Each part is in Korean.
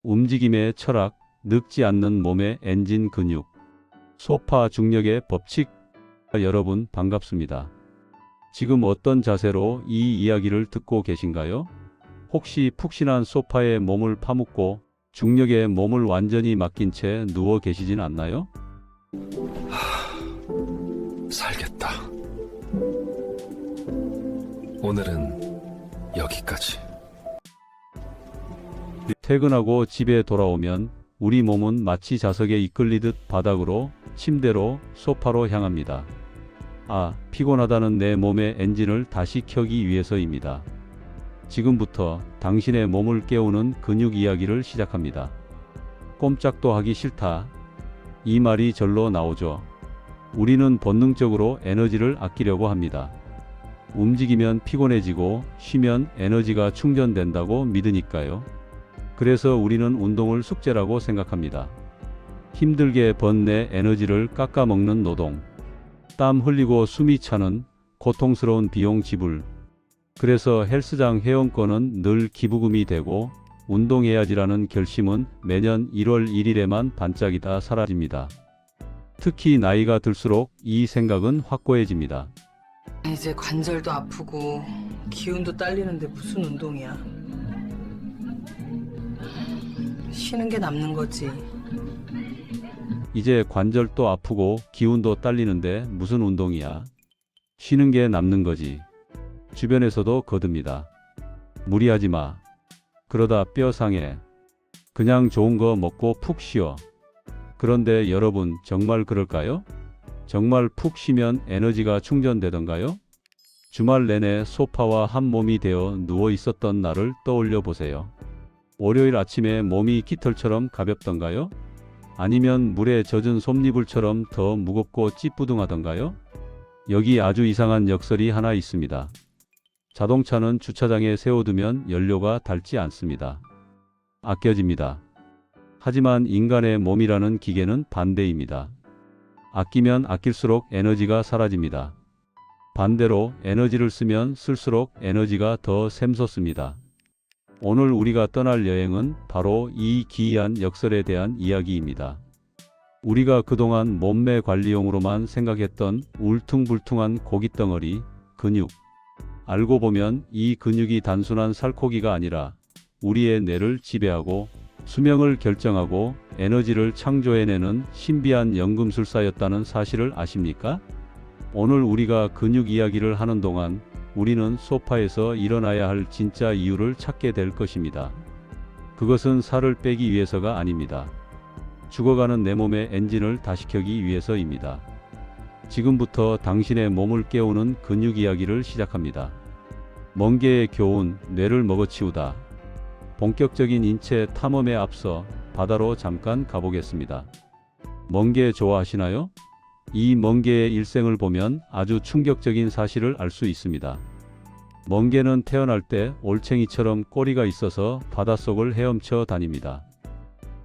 움직임의 철학, 늙지 않는 몸의 엔진 근육, 소파 중력의 법칙. 여러분 반갑습니다. 지금 어떤 자세로 이 이야기를 듣고 계신가요? 혹시 푹신한 소파에 몸을 파묻고 중력에 몸을 완전히 맡긴 채 누워 계시진 않나요? 살겠다. 오늘은 여기까지. 퇴근하고 집에 돌아오면 우리 몸은 마치 자석에 이끌리듯 바닥으로, 침대로, 소파로 향합니다. 피곤하다는 내 몸의 엔진을 다시 켜기 위해서입니다. 지금부터 당신의 몸을 깨우는 근육 이야기를 시작합니다. 꼼짝도 하기 싫다. 이 말이 절로 나오죠. 우리는 본능적으로 에너지를 아끼려고 합니다. 움직이면 피곤해지고 쉬면 에너지가 충전된다고 믿으니까요. 그래서 우리는 운동을 숙제라고 생각합니다. 힘들게 번 내 에너지를 깎아먹는 노동, 땀 흘리고 숨이 차는 고통스러운 비용 지불. 그래서 헬스장 회원권은 늘 기부금이 되고 운동해야지라는 결심은 매년 1월 1일에만 반짝이다 사라집니다. 특히 나이가 들수록 이 생각은 확고해집니다. 이제 관절도 아프고 기운도 딸리는데 무슨 운동이야. 쉬는 게 남는 거지. 이제 관절도 아프고 기운도 딸리는데 무슨 운동이야. 쉬는 게 남는 거지. 주변에서도 거듭니다. 무리하지 마. 그러다 뼈 상해. 그냥 좋은 거 먹고 푹 쉬어. 그런데 여러분 정말 그럴까요? 정말 푹 쉬면 에너지가 충전되던가요? 주말 내내 소파와 한 몸이 되어 누워 있었던 날을 떠올려 보세요. 월요일 아침에 몸이 깃털처럼 가볍던가요? 아니면 물에 젖은 솜니불처럼 더 무겁고 찌뿌둥하던가요? 여기 아주 이상한 역설이 하나 있습니다. 자동차는 주차장에 세워두면 연료가 닳지 않습니다. 아껴집니다. 하지만 인간의 몸이라는 기계는 반대입니다. 아끼면 아낄수록 에너지가 사라집니다. 반대로 에너지를 쓰면 쓸수록 에너지가 더 샘솟습니다. 오늘 우리가 떠날 여행은 바로 이 기이한 역설에 대한 이야기입니다. 우리가 그동안 몸매 관리용으로만 생각했던 울퉁불퉁한 고깃덩어리, 근육. 알고 보면 이 근육이 단순한 살코기가 아니라 우리의 뇌를 지배하고 수명을 결정하고 에너지를 창조해내는 신비한 연금술사였다는 사실을 아십니까? 오늘 우리가 근육 이야기를 하는 동안 우리는 소파에서 일어나야 할 진짜 이유를 찾게 될 것입니다. 그것은 살을 빼기 위해서가 아닙니다. 죽어가는 내 몸의 엔진을 다시 켜기 위해서입니다. 지금부터 당신의 몸을 깨우는 근육 이야기를 시작합니다. 멍게의 교훈, 뇌를 먹어치우다. 본격적인 인체 탐험에 앞서 바다로 잠깐 가보겠습니다. 멍게 좋아하시나요? 이 멍게의 일생을 보면 아주 충격적인 사실을 알 수 있습니다. 멍게는 태어날 때 올챙이처럼 꼬리가 있어서 바닷속을 헤엄쳐 다닙니다.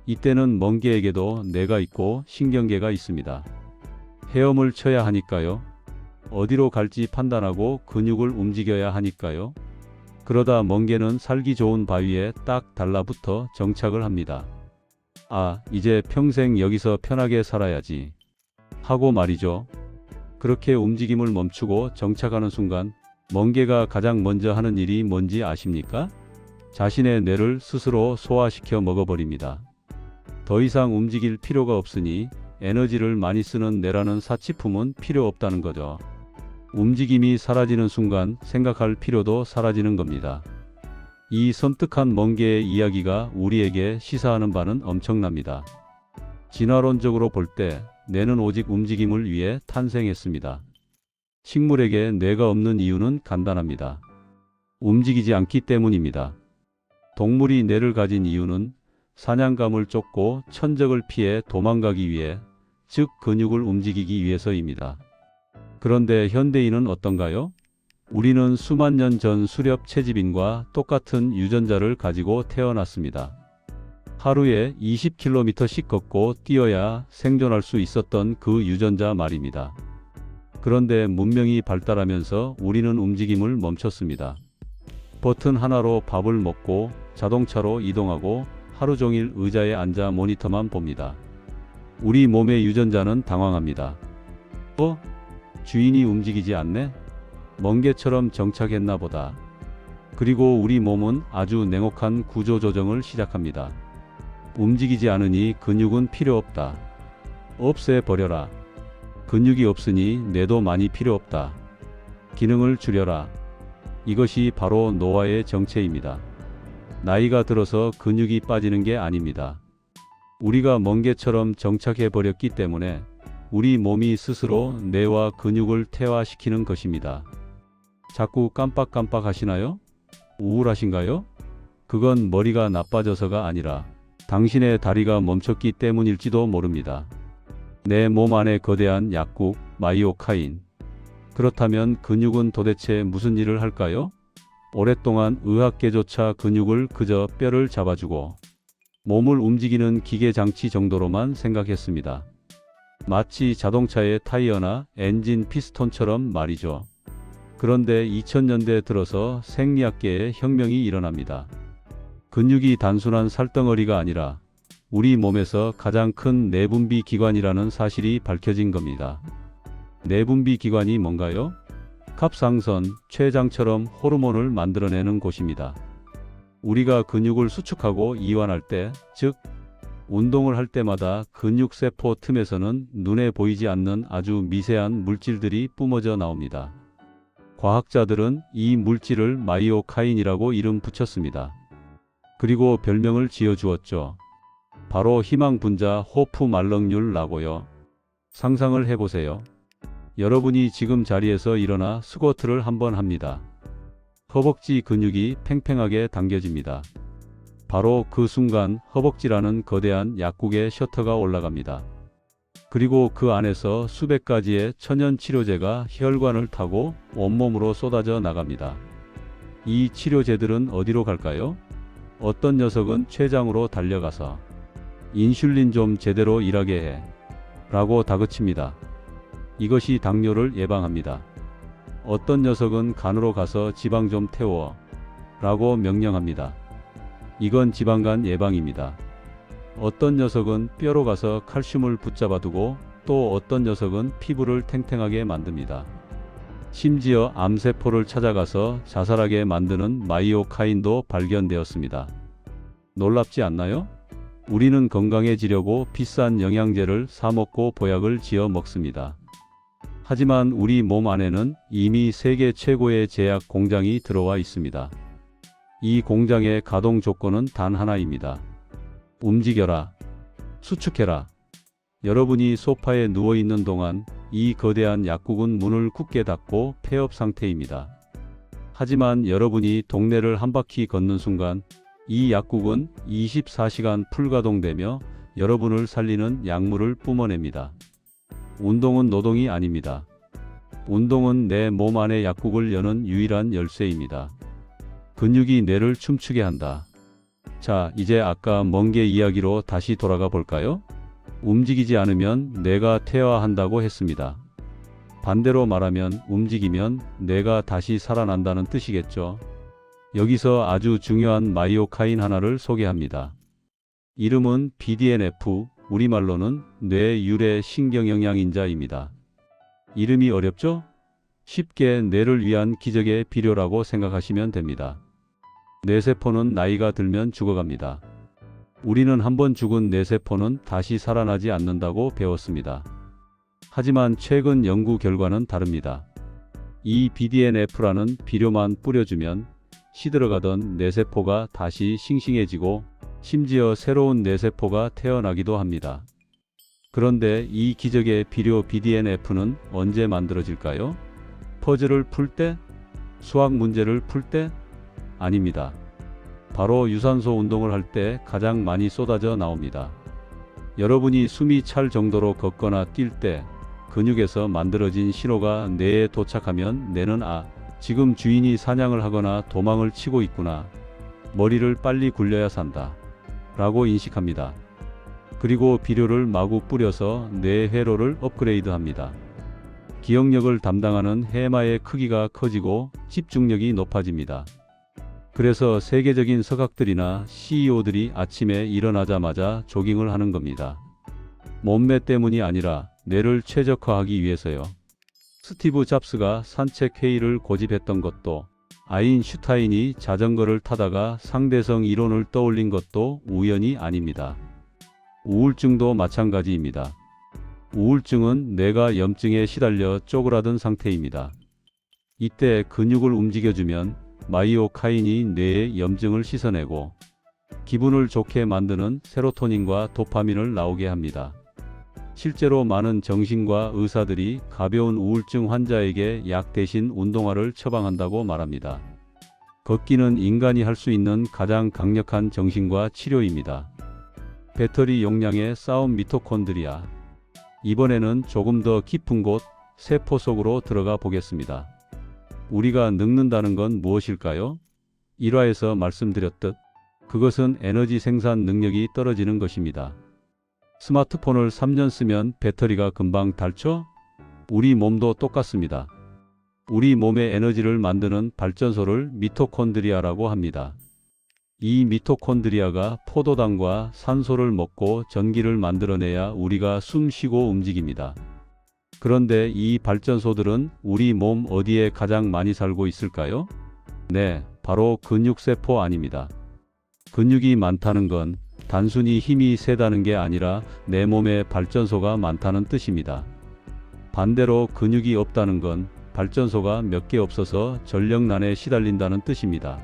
이때는 멍게에게도 뇌가 있고 신경계가 있습니다. 헤엄을 쳐야 하니까요. 어디로 갈지 판단하고 근육을 움직여야 하니까요. 그러다 멍게는 살기 좋은 바위에 딱 달라붙어 정착을 합니다. 이제 평생 여기서 편하게 살아야지 하고 말이죠. 그렇게 움직임을 멈추고 정착하는 순간 멍게가 가장 먼저 하는 일이 뭔지 아십니까? 자신의 뇌를 스스로 소화시켜 먹어버립니다. 더 이상 움직일 필요가 없으니 에너지를 많이 쓰는 뇌라는 사치품은 필요 없다는 거죠. 움직임이 사라지는 순간 생각할 필요도 사라지는 겁니다. 이 섬뜩한 멍게의 이야기가 우리에게 시사하는 바는 엄청납니다. 진화론적으로 볼 때 뇌는 오직 움직임을 위해 탄생했습니다. 식물에게 뇌가 없는 이유는 간단합니다. 움직이지 않기 때문입니다. 동물이 뇌를 가진 이유는 사냥감을 쫓고 천적을 피해 도망가기 위해, 즉 근육을 움직이기 위해서입니다. 그런데 현대인은 어떤가요? 우리는 수만 년 전 수렵 채집인과 똑같은 유전자를 가지고 태어났습니다. 하루에 20km씩 걷고 뛰어야 생존할 수 있었던 그 유전자 말입니다. 그런데 문명이 발달하면서 우리는 움직임을 멈췄습니다. 버튼 하나로 밥을 먹고 자동차로 이동하고 하루 종일 의자에 앉아 모니터만 봅니다. 우리 몸의 유전자는 당황합니다. 주인이 움직이지 않네? 멍게처럼 정착했나 보다. 그리고 우리 몸은 아주 냉혹한 구조 조정을 시작합니다. 움직이지 않으니 근육은 필요 없다. 없애버려라. 근육이 없으니 뇌도 많이 필요 없다. 기능을 줄여라. 이것이 바로 노화의 정체입니다. 나이가 들어서 근육이 빠지는 게 아닙니다. 우리가 멍게처럼 정착해버렸기 때문에 우리 몸이 스스로 뇌와 근육을 퇴화시키는 것입니다. 자꾸 깜빡깜빡 하시나요? 우울하신가요? 그건 머리가 나빠져서가 아니라 당신의 다리가 멈췄기 때문일지도 모릅니다. 내 몸 안에 거대한 약국, 마이오카인. 그렇다면 근육은 도대체 무슨 일을 할까요? 오랫동안 의학계조차 근육을 그저 뼈를 잡아주고 몸을 움직이는 기계 장치 정도로만 생각했습니다. 마치 자동차의 타이어나 엔진 피스톤처럼 말이죠. 그런데 2000년대 들어서 생리학계에 혁명이 일어납니다. 근육이 단순한 살덩어리가 아니라 우리 몸에서 가장 큰 내분비 기관이라는 사실이 밝혀진 겁니다. 내분비 기관이 뭔가요? 갑상선, 췌장처럼 호르몬을 만들어내는 곳입니다. 우리가 근육을 수축하고 이완할 때, 즉 운동을 할 때마다 근육세포 틈에서는 눈에 보이지 않는 아주 미세한 물질들이 뿜어져 나옵니다. 과학자들은 이 물질을 마이오카인이라고 이름 붙였습니다. 그리고 별명을 지어주었죠. 바로 희망분자 호프말럭률라고요. 상상을 해보세요. 여러분이 지금 자리에서 일어나 스쿼트를 한번 합니다. 허벅지 근육이 팽팽하게 당겨집니다. 바로 그 순간 허벅지라는 거대한 약국의 셔터가 올라갑니다. 그리고 그 안에서 수백 가지의 천연 치료제가 혈관을 타고 온몸으로 쏟아져 나갑니다. 이 치료제들은 어디로 갈까요? 어떤 녀석은 췌장으로 달려가서 인슐린 좀 제대로 일하게 해 라고 다그칩니다. 이것이 당뇨를 예방합니다. 어떤 녀석은 간으로 가서 지방 좀 태워 라고 명령합니다. 이건 지방간 예방입니다. 어떤 녀석은 뼈로 가서 칼슘을 붙잡아 두고 또 어떤 녀석은 피부를 탱탱하게 만듭니다. 심지어 암세포를 찾아가서 자살하게 만드는 마이오카인도 발견되었습니다. 놀랍지 않나요? 우리는 건강해지려고 비싼 영양제를 사 먹고 보약을 지어 먹습니다. 하지만 우리 몸 안에는 이미 세계 최고의 제약 공장이 들어와 있습니다. 이 공장의 가동 조건은 단 하나입니다. 움직여라. 수축해라. 여러분이 소파에 누워있는 동안 이 거대한 약국은 문을 굳게 닫고 폐업 상태입니다. 하지만 여러분이 동네를 한 바퀴 걷는 순간 이 약국은 24시간 풀가동되며 여러분을 살리는 약물을 뿜어냅니다. 운동은 노동이 아닙니다. 운동은 내 몸 안의 약국을 여는 유일한 열쇠입니다. 근육이 뇌를 춤추게 한다. 자, 이제 아까 멍게 이야기로 다시 돌아가 볼까요? 움직이지 않으면 뇌가 퇴화한다고 했습니다. 반대로 말하면 움직이면 뇌가 다시 살아난다는 뜻이겠죠. 여기서 아주 중요한 마이오카인 하나를 소개합니다. 이름은 BDNF, 우리말로는 뇌 유래 신경영양인자입니다. 이름이 어렵죠? 쉽게 뇌를 위한 기적의 비료라고 생각하시면 됩니다. 뇌세포는 나이가 들면 죽어갑니다. 우리는 한번 죽은 뇌세포는 다시 살아나지 않는다고 배웠습니다. 하지만 최근 연구 결과는 다릅니다. 이 BDNF라는 비료만 뿌려주면 시들어가던 뇌세포가 다시 싱싱해지고 심지어 새로운 뇌세포가 태어나기도 합니다. 그런데 이 기적의 비료 BDNF는 언제 만들어질까요? 퍼즐을 풀 때? 수학 문제를 풀 때? 아닙니다. 바로 유산소 운동을 할 때 가장 많이 쏟아져 나옵니다. 여러분이 숨이 찰 정도로 걷거나 뛸 때 근육에서 만들어진 신호가 뇌에 도착하면 뇌는 지금 주인이 사냥을 하거나 도망을 치고 있구나. 머리를 빨리 굴려야 산다. 라고 인식합니다. 그리고 비료를 마구 뿌려서 뇌 회로를 업그레이드합니다. 기억력을 담당하는 해마의 크기가 커지고 집중력이 높아집니다. 그래서 세계적인 서각들이나 CEO들이 아침에 일어나자마자 조깅을 하는 겁니다. 몸매 때문이 아니라 뇌를 최적화하기 위해서요. 스티브 잡스가 산책 회의를 고집했던 것도, 아인슈타인이 자전거를 타다가 상대성 이론을 떠올린 것도 우연이 아닙니다. 우울증도 마찬가지입니다. 우울증은 뇌가 염증에 시달려 쪼그라든 상태입니다. 이때 근육을 움직여주면 마이오카인이 뇌의 염증을 씻어내고 기분을 좋게 만드는 세로토닌과 도파민을 나오게 합니다. 실제로 많은 정신과 의사들이 가벼운 우울증 환자에게 약 대신 운동화를 처방한다고 말합니다. 걷기는 인간이 할 수 있는 가장 강력한 정신과 치료입니다. 배터리 용량의 싸움 미토콘드리아. 이번에는 조금 더 깊은 곳, 세포 속으로 들어가 보겠습니다. 우리가 늙는다는 건 무엇일까요? 1화에서 말씀드렸듯 그것은 에너지 생산 능력이 떨어지는 것입니다. 스마트폰을 3년 쓰면 배터리가 금방 닳죠? 우리 몸도 똑같습니다. 우리 몸의 에너지를 만드는 발전소를 미토콘드리아라고 합니다. 이 미토콘드리아가 포도당과 산소를 먹고 전기를 만들어내야 우리가 숨 쉬고 움직입니다. 그런데 이 발전소들은 우리 몸 어디에 가장 많이 살고 있을까요? 네, 바로 근육세포 아닙니다. 근육이 많다는 건 단순히 힘이 세다는 게 아니라 내 몸에 발전소가 많다는 뜻입니다. 반대로 근육이 없다는 건 발전소가 몇 개 없어서 전력난에 시달린다는 뜻입니다.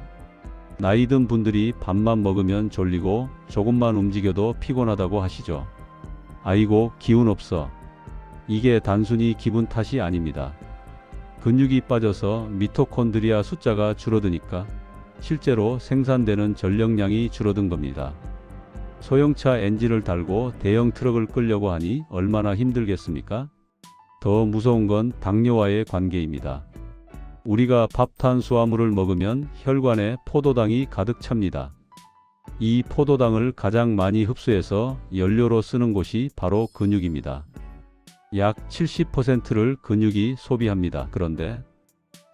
나이 든 분들이 밥만 먹으면 졸리고 조금만 움직여도 피곤하다고 하시죠. 아이고, 기운 없어. 이게 단순히 기분 탓이 아닙니다. 근육이 빠져서 미토콘드리아 숫자가 줄어드니까 실제로 생산되는 전력량이 줄어든 겁니다. 소형차 엔진을 달고 대형 트럭을 끌려고 하니 얼마나 힘들겠습니까? 더 무서운 건 당뇨와의 관계입니다. 우리가 밥 탄수화물을 먹으면 혈관에 포도당이 가득 찹니다. 이 포도당을 가장 많이 흡수해서 연료로 쓰는 곳이 바로 근육입니다. 약 70%를 근육이 소비합니다. 그런데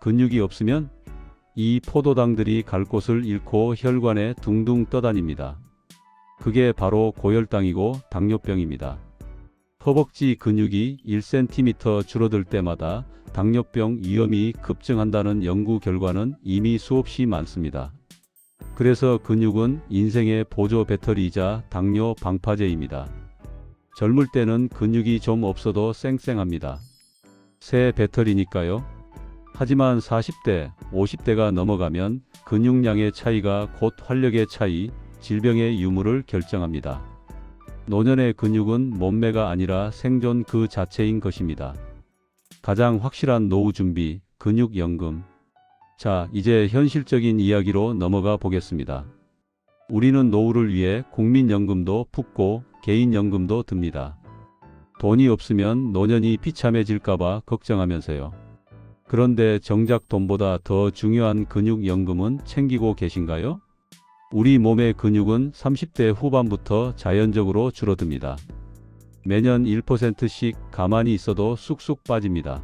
근육이 없으면 이 포도당들이 갈 곳을 잃고 혈관에 둥둥 떠다닙니다. 그게 바로 고혈당이고 당뇨병입니다. 허벅지 근육이 1cm 줄어들 때마다 당뇨병 위험이 급증한다는 연구 결과는 이미 수없이 많습니다. 그래서 근육은 인생의 보조 배터리이자 당뇨 방파제입니다. 젊을 때는 근육이 좀 없어도 쌩쌩합니다. 새 배터리니까요. 하지만 40대, 50대가 넘어가면 근육량의 차이가 곧 활력의 차이, 질병의 유무를 결정합니다. 노년의 근육은 몸매가 아니라 생존 그 자체인 것입니다. 가장 확실한 노후 준비, 근육연금. 자, 이제 현실적인 이야기로 넘어가 보겠습니다. 우리는 노후를 위해 국민연금도 붙고 개인연금도 듭니다. 돈이 없으면 노년이 비참해질까봐 걱정하면서요. 그런데 정작 돈보다 더 중요한 근육연금은 챙기고 계신가요? 우리 몸의 근육은 30대 후반부터 자연적으로 줄어듭니다. 매년 1%씩 가만히 있어도 쑥쑥 빠집니다.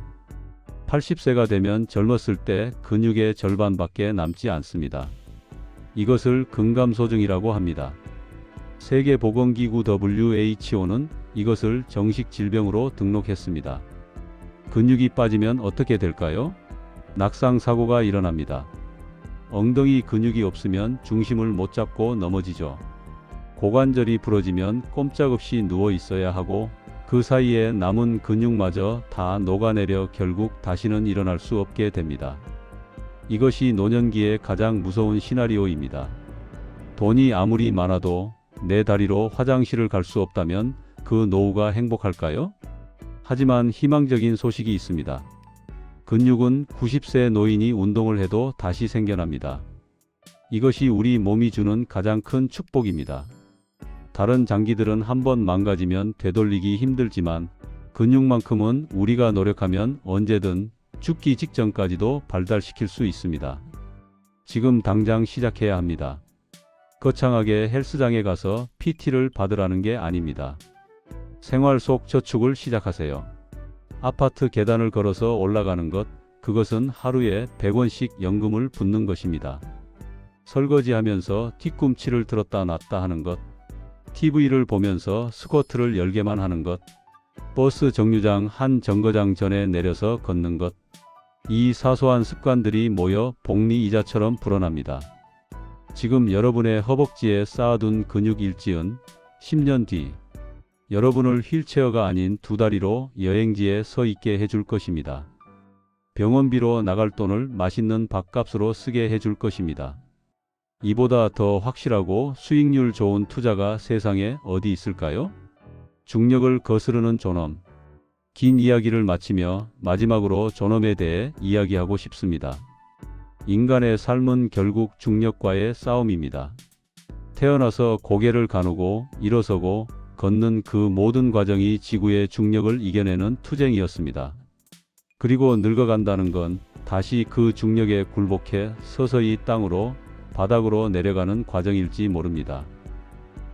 80세가 되면 젊었을 때 근육의 절반밖에 남지 않습니다. 이것을 근감소증이라고 합니다. 세계보건기구 WHO는 이것을 정식 질병으로 등록했습니다. 근육이 빠지면 어떻게 될까요? 낙상사고가 일어납니다. 엉덩이 근육이 없으면 중심을 못 잡고 넘어지죠. 고관절이 부러지면 꼼짝없이 누워 있어야 하고 그 사이에 남은 근육마저 다 녹아내려 결국 다시는 일어날 수 없게 됩니다. 이것이 노년기의 가장 무서운 시나리오입니다. 돈이 아무리 많아도 내 다리로 화장실을 갈 수 없다면 그 노후가 행복할까요? 하지만 희망적인 소식이 있습니다. 근육은 90세 노인이 운동을 해도 다시 생겨납니다. 이것이 우리 몸이 주는 가장 큰 축복입니다. 다른 장기들은 한번 망가지면 되돌리기 힘들지만 근육만큼은 우리가 노력하면 언제든 죽기 직전까지도 발달시킬 수 있습니다. 지금 당장 시작해야 합니다. 거창하게 헬스장에 가서 PT를 받으라는 게 아닙니다. 생활 속 저축을 시작하세요. 아파트 계단을 걸어서 올라가는 것, 그것은 하루에 100원씩 연금을 붓는 것입니다. 설거지하면서 뒤꿈치를 들었다 놨다 하는 것, TV를 보면서 스쿼트를 10개만 하는 것, 버스 정류장 한 정거장 전에 내려서 걷는 것, 이 사소한 습관들이 모여 복리이자처럼 불어납니다. 지금 여러분의 허벅지에 쌓아둔 근육 일지은 10년 뒤 여러분을 휠체어가 아닌 두 다리로 여행지에 서 있게 해줄 것입니다. 병원비로 나갈 돈을 맛있는 밥값으로 쓰게 해줄 것입니다. 이보다 더 확실하고 수익률 좋은 투자가 세상에 어디 있을까요? 중력을 거스르는 존엄. 긴 이야기를 마치며 마지막으로 존엄에 대해 이야기하고 싶습니다. 인간의 삶은 결국 중력과의 싸움입니다. 태어나서 고개를 가누고 일어서고 걷는 그 모든 과정이 지구의 중력을 이겨내는 투쟁이었습니다. 그리고 늙어간다는 건 다시 그 중력에 굴복해 서서히 땅으로, 바닥으로 내려가는 과정일지 모릅니다.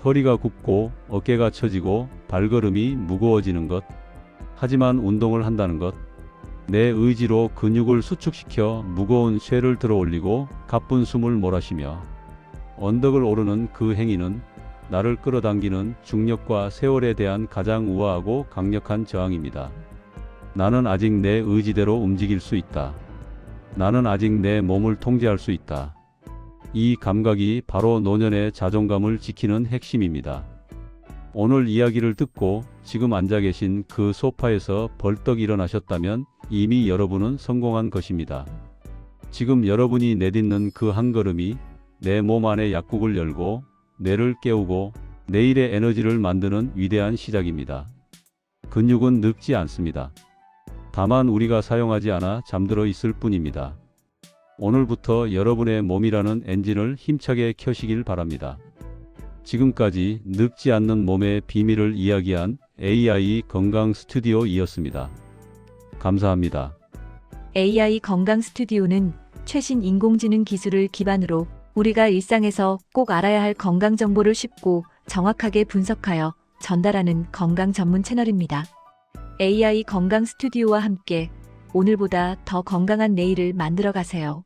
허리가 굽고 어깨가 처지고 발걸음이 무거워지는 것, 하지만 운동을 한다는 것, 내 의지로 근육을 수축시켜 무거운 쇠를 들어 올리고 가쁜 숨을 몰아쉬며 언덕을 오르는 그 행위는 나를 끌어당기는 중력과 세월에 대한 가장 우아하고 강력한 저항입니다. 나는 아직 내 의지대로 움직일 수 있다. 나는 아직 내 몸을 통제할 수 있다. 이 감각이 바로 노년의 자존감을 지키는 핵심입니다. 오늘 이야기를 듣고 지금 앉아 계신 그 소파에서 벌떡 일어나셨다면 이미 여러분은 성공한 것입니다. 지금 여러분이 내딛는 그 한 걸음이 내 몸 안의 약국을 열고 뇌를 깨우고 내일의 에너지를 만드는 위대한 시작입니다. 근육은 늙지 않습니다. 다만 우리가 사용하지 않아 잠들어 있을 뿐입니다. 오늘부터 여러분의 몸이라는 엔진을 힘차게 켜시길 바랍니다. 지금까지 늙지 않는 몸의 비밀을 이야기한 AI 건강 스튜디오이었습니다. 감사합니다. AI 건강 스튜디오는 최신 인공지능 기술을 기반으로 우리가 일상에서 꼭 알아야 할 건강 정보를 쉽고 정확하게 분석하여 전달하는 건강 전문 채널입니다. AI 건강 스튜디오와 함께 오늘보다 더 건강한 내일을 만들어 가세요.